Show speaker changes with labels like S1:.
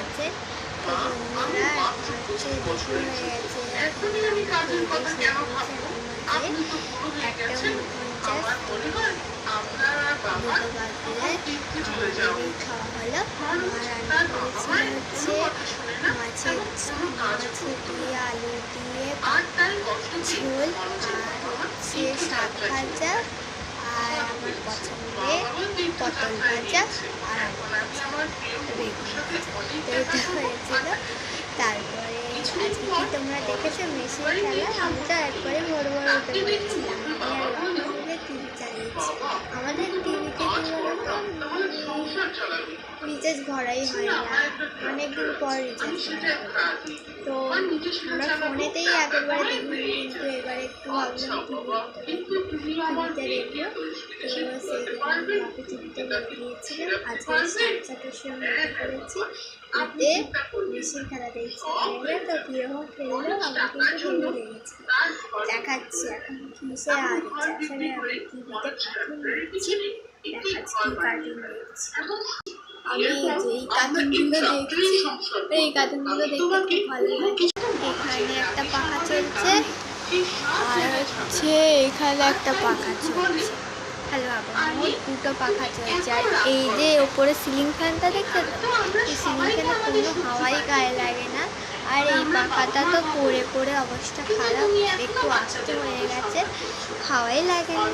S1: আছে। তো বন্ধুরা হচ্ছে দুপুর হয়ে গেছে, এখন একটা 49 দুটো বাজলে আমাদের খাওয়া হলো। রান্না করেছি হচ্ছে মাছের দিয়ে আলু দিয়ে ঝোল, আর হচ্ছে শাক ভাজা, আর আমার পছন্দের পটল ভাজা, আর এটা হয়েছিল। তারপরে আজকে কি তোমরা দেখেছো মেসির খেলা? আমি তো একবারে ভোর উঠে পড়েছিলাম, টিভি চালিয়েছি। আমাদের টিভিতে কি বলতো রিচার্জ ভরাই হয় না, অনেকদিন পর রিচার্জ তো আমরা ফোনেতেই একেবারে দেখি, কিন্তু এবারে একটু ভাবলাম টিভিতে দেখবো। তো সেই বাপে টিভিতে বলে দিয়েছিলাম। আজকে 7:30টার সময় উঠে পড়েছি, উঠে মেসির খেলা দেখছি। তো কীরকম খেললো আমার কিন্তু হেভি লেগেছে। দেখাচ্ছি এখন কিসে আসলে আমি টিভিতে কার্টুন দেখছি, দেখাচ্ছি কী কার্টুন দেখছি। আমি যেই কার্টুনগুলো দেখছি এই কার্টুনগুলো দেখতে খুব ভালো লাগে। এখানে একটা পাখা চলছে, আর হচ্ছে এখানে একটা পাখা চলছে। হ্যালো, আবার দুটো পাখা চলছে। আর এই যে ওপরে সিলিং ফ্যানটা দেখতে তো, এই সিলিং ফ্যানে কোনো হাওয়াই গায়ে লাগে না। আর এই পাখাটা তো পড়ে পড়ে অবস্থা খারাপ, একটু আস্তে হয়ে গেছে, হাওয়াই লাগে না।